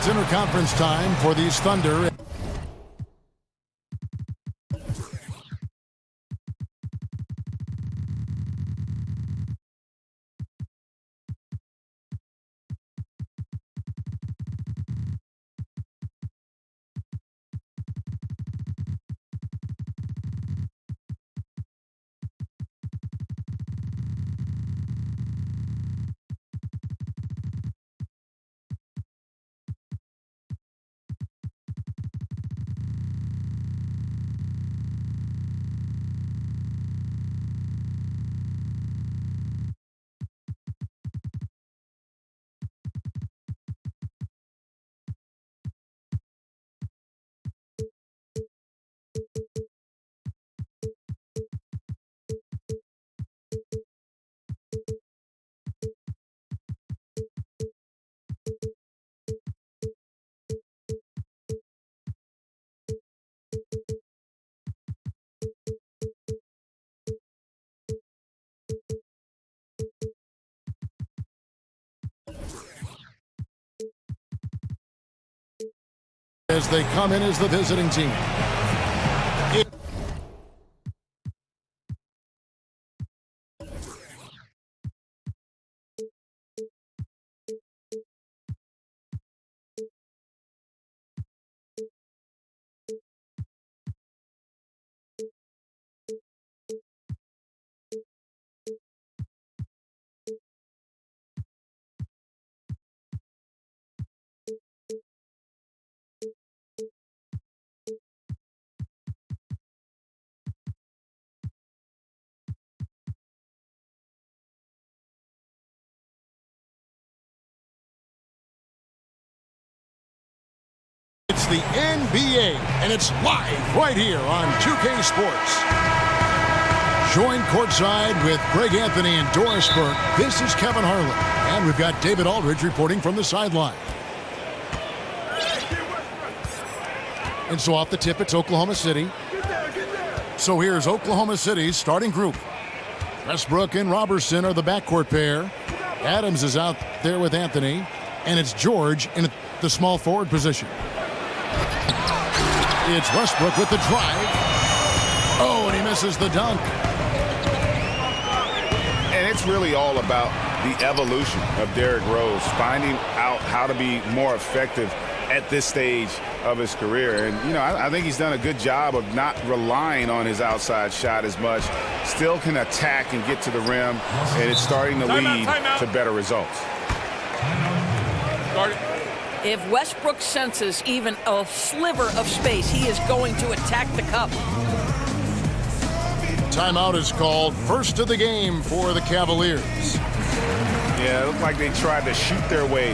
It's interconference time for these Thunder. As they come in as the visiting team. It's the NBA, and it's live right here on 2K Sports. Joined courtside with Greg Anthony and Doris Burke, this is Kevin Harlan. And we've got David Aldridge reporting from the sideline. And so off the tip, it's Oklahoma City. So here's Oklahoma City's starting group. Westbrook and Robertson are the backcourt pair. Adams is out there with Anthony. And it's George in the small forward position. It's Westbrook with the drive. Oh, and he misses the dunk. And it's really all about the evolution of Derrick Rose, finding out how to be more effective at this stage of his career. And, you know, I think he's done a good job of not relying on his outside shot as much. Still can attack and get to the rim, and it's starting to lead to better results. If Westbrook senses even a sliver of space, he is going to attack the cup. Timeout is called. First of the game for the Cavaliers. Yeah, it looked like they tried to shoot their way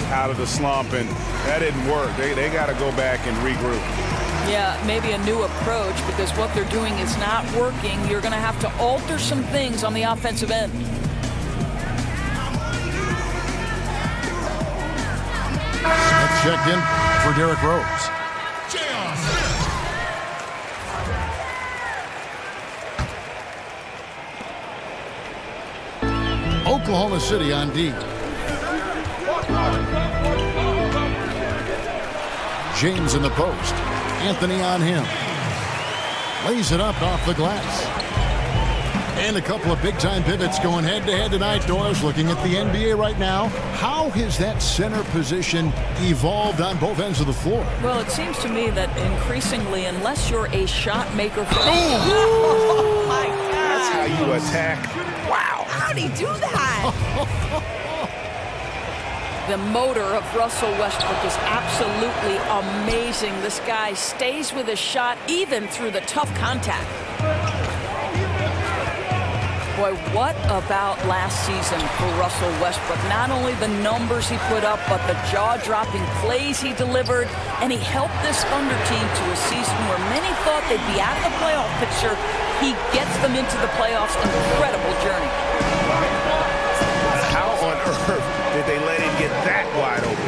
out of the slump, and that didn't work. They got to go back and regroup. Yeah, maybe a new approach, because what they're doing is not working. You're going to have to alter some things on the offensive end. Smith checked in for Derrick Rose. Oklahoma City on D. James in the post. Anthony on him. Lays it up off the glass. And a couple of big-time pivots going head-to-head tonight. Doris, looking at the NBA right now, how has that center position evolved on both ends of the floor? Well, it seems to me that increasingly, unless you're a shot maker for... Oh, my God. That's how you attack. Wow. How'd he do that? The motor of Russell Westbrook is absolutely amazing. This guy stays with his shot even through the tough contact. Boy, what about last season for Russell Westbrook? Not only the numbers he put up, but the jaw-dropping plays he delivered, and he helped this Thunder team to a season where many thought they'd be out of the playoff picture. He gets them into the playoffs. Incredible journey. How on earth did they let him get that wide open?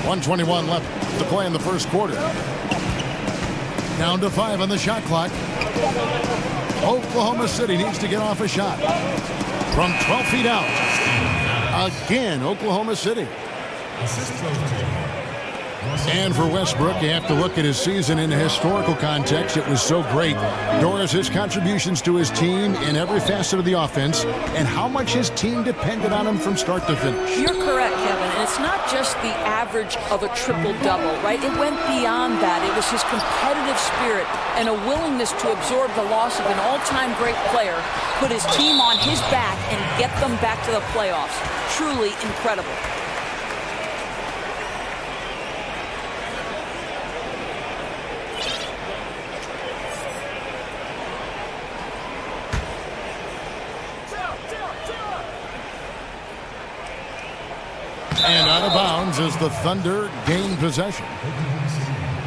1:21 left to play in the first quarter. Down to 5 on the shot clock. Oklahoma City needs to get off a shot. From 12 feet out. Again, Oklahoma City. And for Westbrook, you have to look at his season in a historical context. It was so great. Doris, his contributions to his team in every facet of the offense and how much his team depended on him from start to finish. You're correct, Kevin. And it's not just the average of a triple-double, right? It went beyond that. It was his competitive spirit and a willingness to absorb the loss of an all-time great player, put his team on his back, and get them back to the playoffs. Truly incredible. And out of bounds as the Thunder gain possession.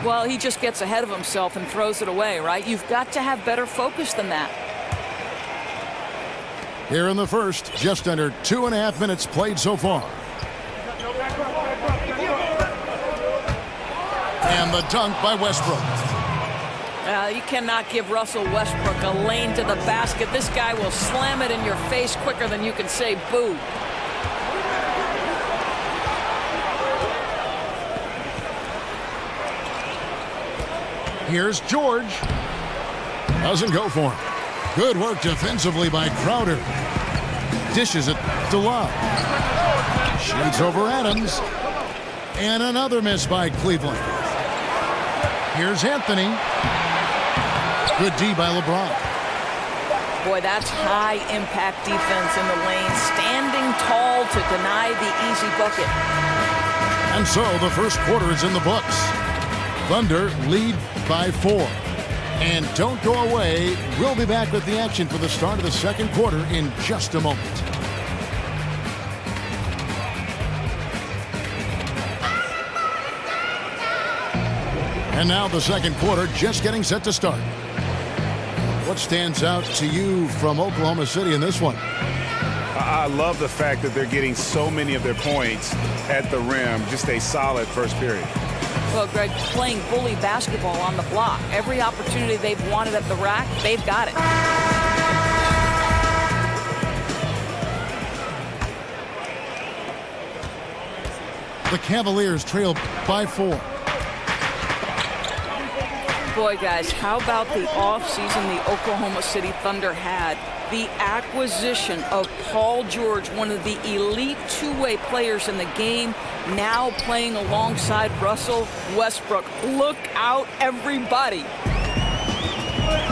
Well, he just gets ahead of himself and throws it away, right? You've got to have better focus than that. Here in the first, just under 2.5 minutes played so far. And the dunk by Westbrook. You cannot give Russell Westbrook a lane to the basket. This guy will slam it in your face quicker than you can say boo. Here's George. Doesn't go for him. Good work defensively by Crowder. Dishes it to Love. Shoots over Adams. And another miss by Cleveland. Here's Anthony. Good D by LeBron. Boy, that's high-impact defense in the lane. Standing tall to deny the easy bucket. And so the first quarter is in the books. Thunder lead by 4. And don't go away. We'll be back with the action for the start of the second quarter in just a moment. And now the second quarter just getting set to start. What stands out to you from Oklahoma City in this one? I love the fact that they're getting so many of their points at the rim. Just a solid first period. Well, Greg, playing bully basketball on the block. Every opportunity they've wanted at the rack, they've got it. The Cavaliers trail by 4. Boy, guys, how about the offseason the Oklahoma City Thunder had? The acquisition of Paul George, one of the elite two-way players in the game, now playing alongside Russell Westbrook. Look out, everybody.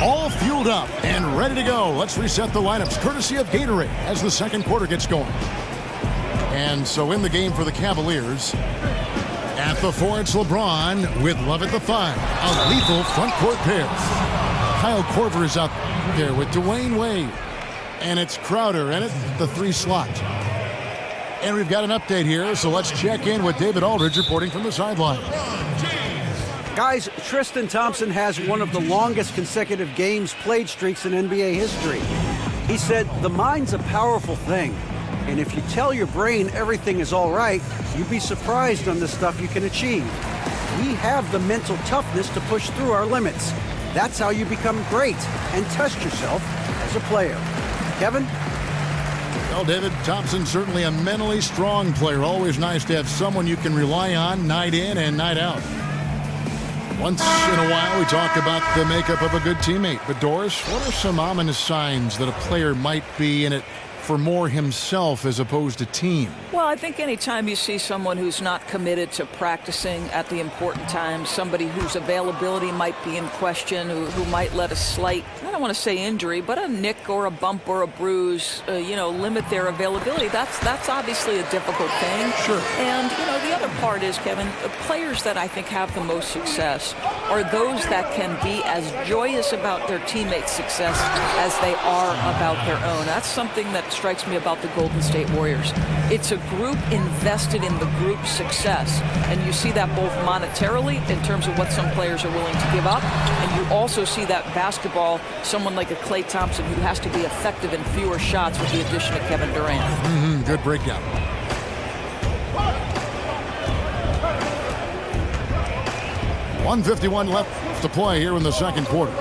All fueled up and ready to go. Let's reset the lineups, courtesy of Gatorade, as the second quarter gets going. And so in the game for the Cavaliers, at the 4, it's LeBron with Love at the 5. A lethal front court pair. Kyle Korver is out there with Dwayne Wade. And it's Crowder in it, the 3 slot. And we've got an update here, so let's check in with David Aldridge reporting from the sideline. Guys, Tristan Thompson has one of the longest consecutive games played streaks in NBA history. He said, "The mind's a powerful thing. And if you tell your brain everything is all right, you'd be surprised on the stuff you can achieve. We have the mental toughness to push through our limits. That's how you become great and test yourself as a player." Kevin? Well, David, Thompson certainly a mentally strong player. Always nice to have someone you can rely on night in and night out. Once in a while, we talk about the makeup of a good teammate. But, Doris, what are some ominous signs that a player might be in it for more himself as opposed to team? Well, I think anytime you see someone who's not committed to practicing at the important times, somebody whose availability might be in question, who might let a slight, I don't want to say injury, but a nick or a bump or a bruise, limit their availability, that's obviously a difficult thing. Sure. And, the other part is, Kevin, the players that I think have the most success are those that can be as joyous about their teammates' success as they are about their own. That's something that strikes me about the Golden State Warriors. It's a group invested in the group's success, and you see that both monetarily in terms of what some players are willing to give up, and you also see that basketball, someone like a Klay Thompson who has to be effective in fewer shots with the addition of Kevin Durant. Good breakdown. .151 left to play here in the second quarter.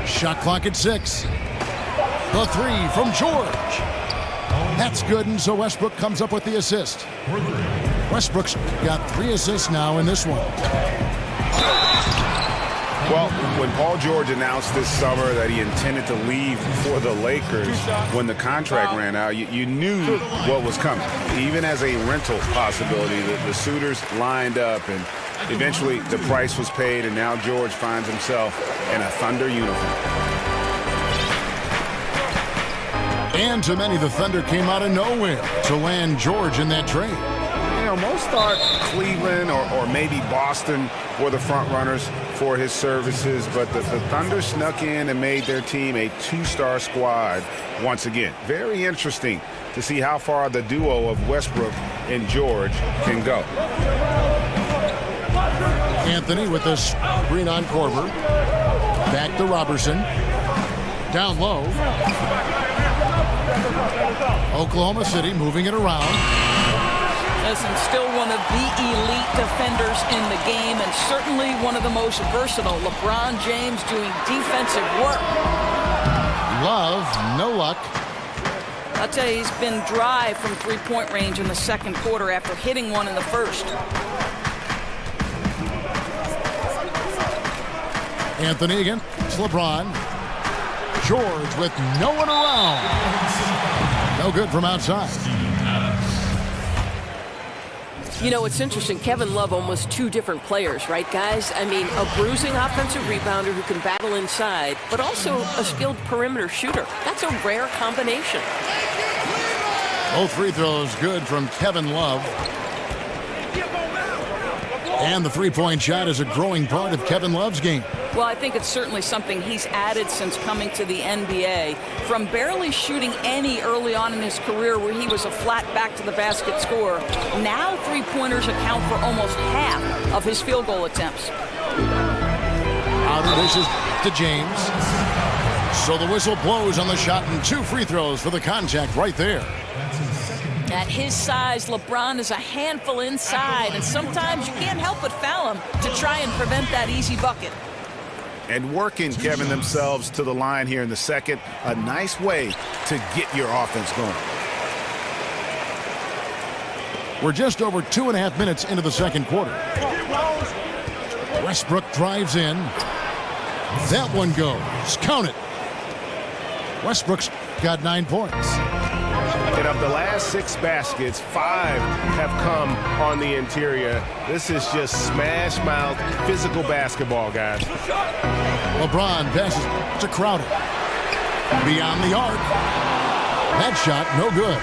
Shot clock at 6. The three from George. That's good, and so Westbrook comes up with the assist. Westbrook's got 3 assists now in this one. Well, when Paul George announced this summer that he intended to leave for the Lakers when the contract ran out, you knew what was coming. Even as a rental possibility, the suitors lined up, and eventually the price was paid, and now George finds himself in a Thunder uniform. And to many, the Thunder came out of nowhere to land George in that trade. You know, most thought Cleveland or maybe Boston were the front runners for his services, but the Thunder snuck in and made their team a 2-star squad once again. Very interesting to see how far the duo of Westbrook and George can go. Anthony with the screen on Korver. Back to Robertson. Down low. Oklahoma City moving it around. Listen, still one of the elite defenders in the game, and certainly one of the most versatile. LeBron James doing defensive work. Love, no luck. I'll tell you, he's been dry from three-point range in the second quarter after hitting one in the first. Anthony against LeBron. George with no one around. No good from outside. You know, it's interesting. Kevin Love almost 2 different players, right, guys? I mean, a bruising offensive rebounder who can battle inside, but also a skilled perimeter shooter. That's a rare combination. Both free throws good from Kevin Love. And the three-point shot is a growing part of Kevin Love's game. Well, I think it's certainly something he's added since coming to the NBA. From barely shooting any early on in his career where he was a flat back-to-the-basket scorer, now three-pointers account for almost half of his field goal attempts. Outer dishes to James. So the whistle blows on the shot, and 2 free throws for the contact right there. At his size, LeBron is a handful inside, and sometimes you can't help but foul him to try and prevent that easy bucket. And working Kevin themselves to the line here in the second, a nice way to get your offense going. We're just over 2.5 minutes into the second quarter. Westbrook drives in. That one goes. Count it. Westbrook's got 9 points. And of the last 6 baskets, 5 have come on the interior. This is just smash mouth physical basketball, guys. LeBron passes to Crowder. Beyond the arc. That shot, no good.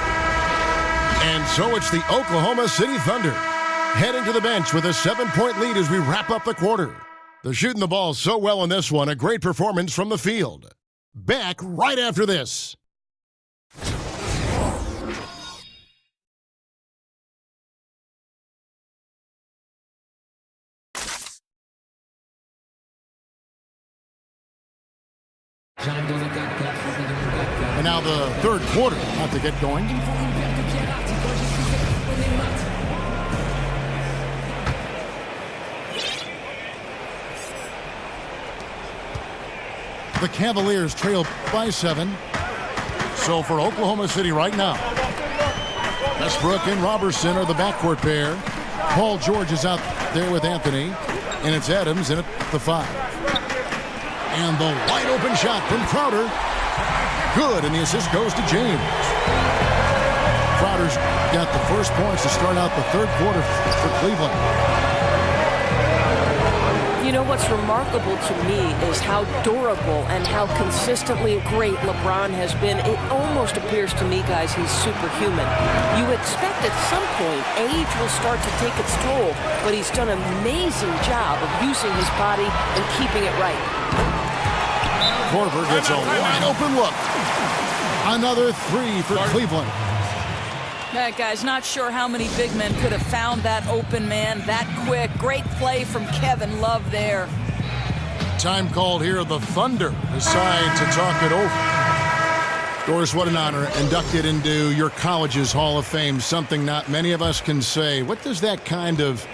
And so it's the Oklahoma City Thunder heading to the bench with a 7-point lead as we wrap up the quarter. They're shooting the ball so well in this one. A great performance from the field. Back right after this. And now the third quarter about to get going. The Cavaliers trail by 7. So for Oklahoma City right now, Westbrook and Robertson are the backcourt pair. Paul George is out there with Anthony, and it's Adams in at the 5. And the wide open shot from Crowder. Good, and the assist goes to James. Crowder's got the first points to start out the third quarter for Cleveland. You know what's remarkable to me is how durable and how consistently great LeBron has been. It almost appears to me, guys, he's superhuman. You expect at some point age will start to take its toll, but he's done an amazing job of using his body and keeping it right. Korver gets a wide open look. Another 3 for Cleveland. That guy's not sure how many big men could have found that open man that quick. Great play from Kevin Love there. Time called here. The Thunder decide to talk it over. Doris, what an honor. Inducted into your college's Hall of Fame. Something not many of us can say. What does that kind of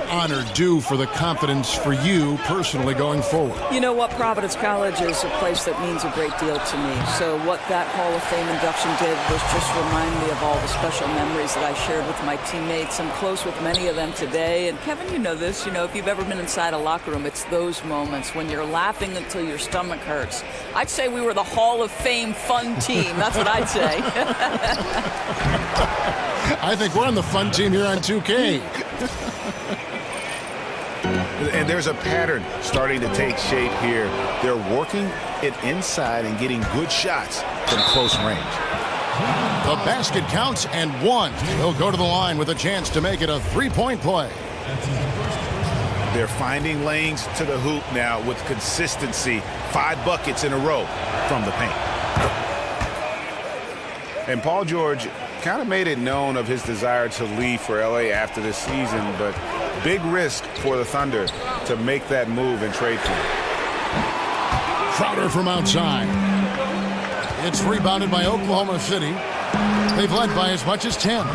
honor due for the confidence for you personally going forward? You know what? Providence College is a place that means a great deal to me. So what that Hall of Fame induction did was just remind me of all the special memories that I shared with my teammates. I'm close with many of them today. And Kevin, you know this. You know, if you've ever been inside a locker room, it's those moments when you're laughing until your stomach hurts. I'd say we were the Hall of Fame fun team. That's what I'd say. I think we're on the fun team here on 2K. And there's a pattern starting to take shape here. They're working it inside and getting good shots from close range. The basket counts and one. He'll go to the line with a chance to make it a three-point play. They're finding lanes to the hoop now with consistency. 5 buckets in a row from the paint. And Paul George kind of made it known of his desire to leave for LA after this season, but big risk for the Thunder to make that move and trade for him. Crowder from outside. It's rebounded by Oklahoma City. They've led by as much as 10.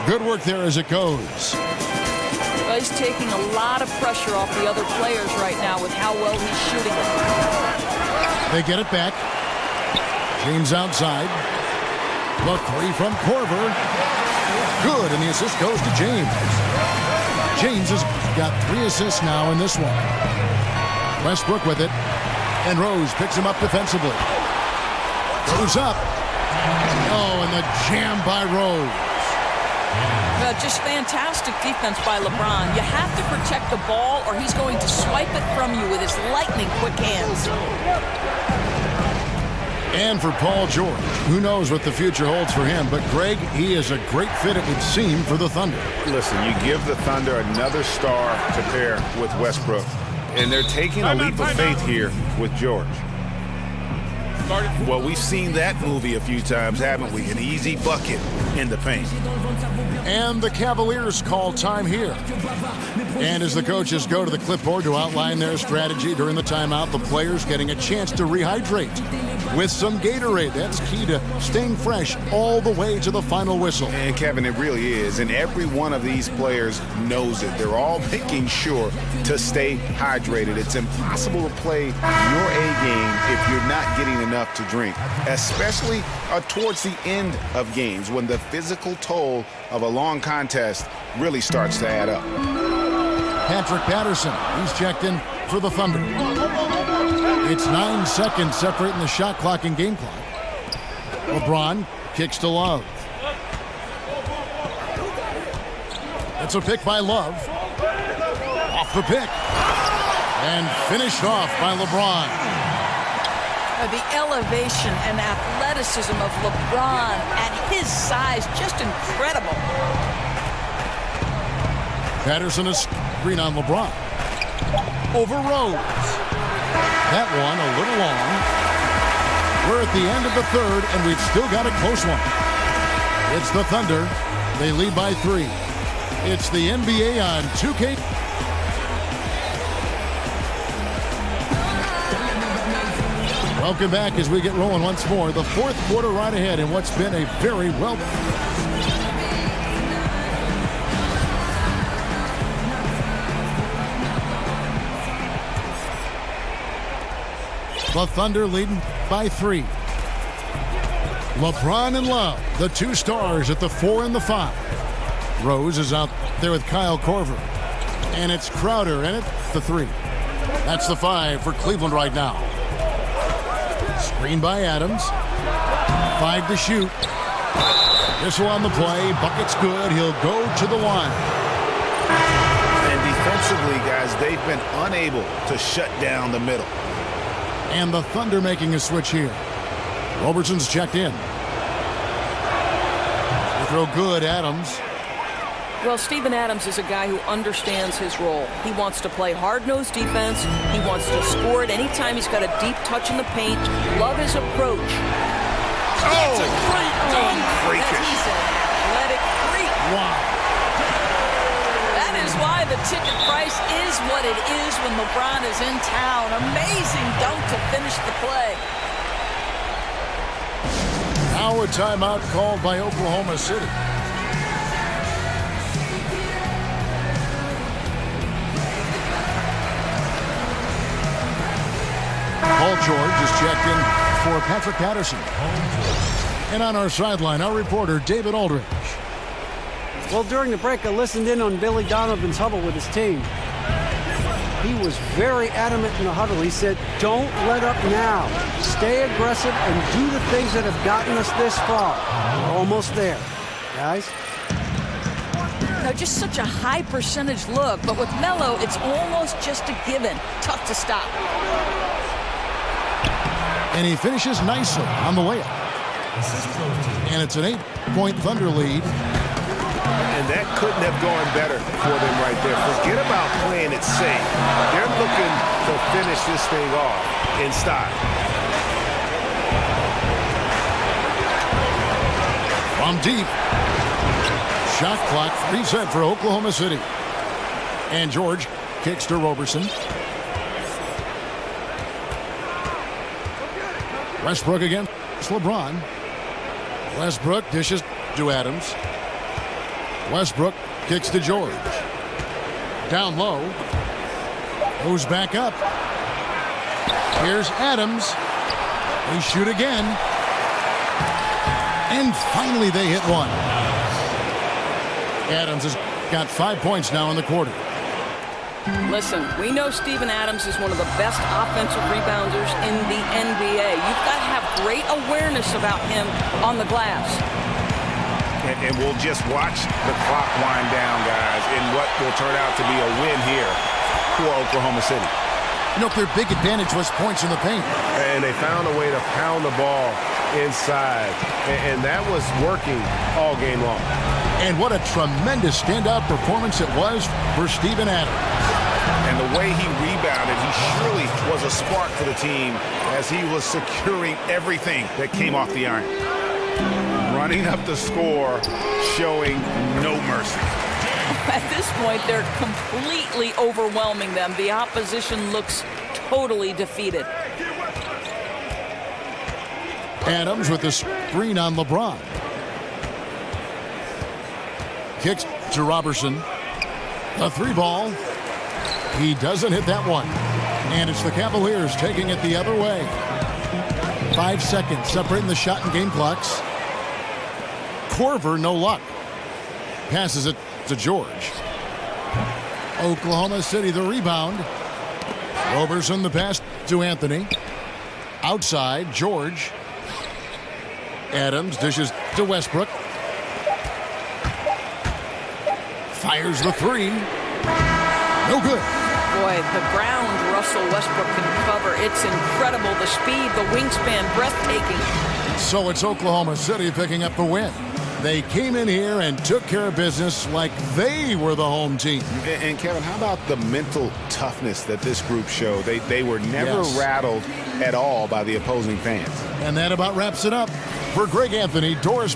Good work there as it goes. Well, he's taking a lot of pressure off the other players right now with how well he's shooting it. They get it back. James outside. The three from Korver. Good, and the assist goes to James. James has got 3 assists now in this one. Westbrook with it. And Rose picks him up defensively. Goes up. Oh, and the jam by Rose. Just fantastic defense by LeBron. You have to protect the ball or he's going to swipe it from you with his lightning quick hands. And for Paul George, who knows what the future holds for him, but Greg, he is a great fit, it would seem, for the Thunder. Listen, you give the Thunder another star to pair with Westbrook, and they're taking a leap of faith here with George. Well, we've seen that movie a few times, haven't we? An easy bucket in the paint. And the Cavaliers call time here. And as the coaches go to the clipboard to outline their strategy during the timeout, the players getting a chance to rehydrate with some Gatorade. That's key to staying fresh all the way to the final whistle. And Kevin, it really is. And every one of these players knows it. They're all making sure to stay hydrated. It's impossible to play your A game if you're not getting enough to drink, especially towards the end of games when the physical toll of a long contest really starts to add up. Patrick Patterson, he's checked in for the Thunder. It's 9 seconds separating the shot clock and game clock. LeBron kicks to Love. It's a pick by Love. Off the pick. And finished off by LeBron. The elevation and athleticism of LeBron at his size, just incredible. Patterson is screen on LeBron. Over Rose. That one a little long. We're at the end of the third, and we've still got a close one. It's the Thunder. They lead by 3. It's the NBA on 2K. Welcome back as we get rolling once more. The fourth quarter right ahead in what's been a very well... The Thunder leading by 3. LeBron and Love, the 2 stars at the 4 and the 5. Rose is out there with Kyle Korver. And it's Crowder in it, the 3. That's the 5 for Cleveland right now. Screen by Adams. 5 to shoot. Whistle on the play. Bucket's good. He'll go to the line. And defensively, guys, they've been unable to shut down the middle. And the Thunder making a switch here. Robertson's checked in. They throw good, Adams. Well, Steven Adams is a guy who understands his role. He wants to play hard-nosed defense. He wants to score it anytime he's got a deep touch in the paint. Love his approach. Oh, That's a great dunk. freakish. He's an athletic freak. Wow. That is why the ticket price is what it is when LeBron is in town. Amazing dunk to finish the play. Now a timeout called by Oklahoma City. Paul George is checked in for Patrick Patterson. And on our sideline, our reporter, David Aldridge. Well, during the break, I listened in on Billy Donovan's huddle with his team. He was very adamant in the huddle. He said, don't let up now. Stay aggressive and do the things that have gotten us this far. We're almost there, guys. Now, just such a high percentage look, but with Melo, it's almost just a given. Tough to stop. And he finishes nicely on the layup. And it's an 8-point Thunder lead. And that couldn't have gone better for them right there. Forget about playing it safe. They're looking to finish this thing off in style. From deep. Shot clock reset for Oklahoma City. And George kicks to Roberson. Westbrook against LeBron. Westbrook dishes to Adams. Westbrook kicks to George. Down low. Goes back up. Here's Adams. They shoot again. And finally they hit one. Adams has got 5 points now in the quarter. Listen, we know Steven Adams is one of the best offensive rebounders in the NBA. You've got to have great awareness about him on the glass. And we'll just watch the clock wind down, guys, in what will turn out to be a win here for Oklahoma City. You know, their big advantage was points in the paint. And they found a way to pound the ball inside. And that was working all game long. And what a tremendous standout performance it was for Steven Adams. And the way he rebounded, he surely was a spark for the team as he was securing everything that came off the iron. Running up the score, showing no mercy. At this point, they're completely overwhelming them. The opposition looks totally defeated. Adams with the screen on LeBron. Kicks to Robertson. The 3-ball. He doesn't hit that one. And it's the Cavaliers taking it the other way. 5 seconds separating the shot and game clocks. Korver, no luck. Passes it to George. Oklahoma City, the rebound. Roberson, the pass to Anthony. Outside, George. Adams dishes to Westbrook. Fires the 3. No good. Boy, the ground Russell Westbrook can cover. It's incredible. The speed, the wingspan, breathtaking. So it's Oklahoma City picking up the win. They came in here and took care of business like they were the home team. And Kevin, how about the mental toughness that this group showed? They were never rattled at all by the opposing fans. And that about wraps it up. For Greg Anthony, Doris.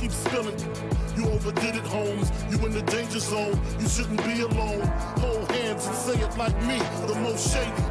keep spilling. You overdid it, Holmes. You in the danger zone. You shouldn't be alone. Hold hands and say it like me, the most shady.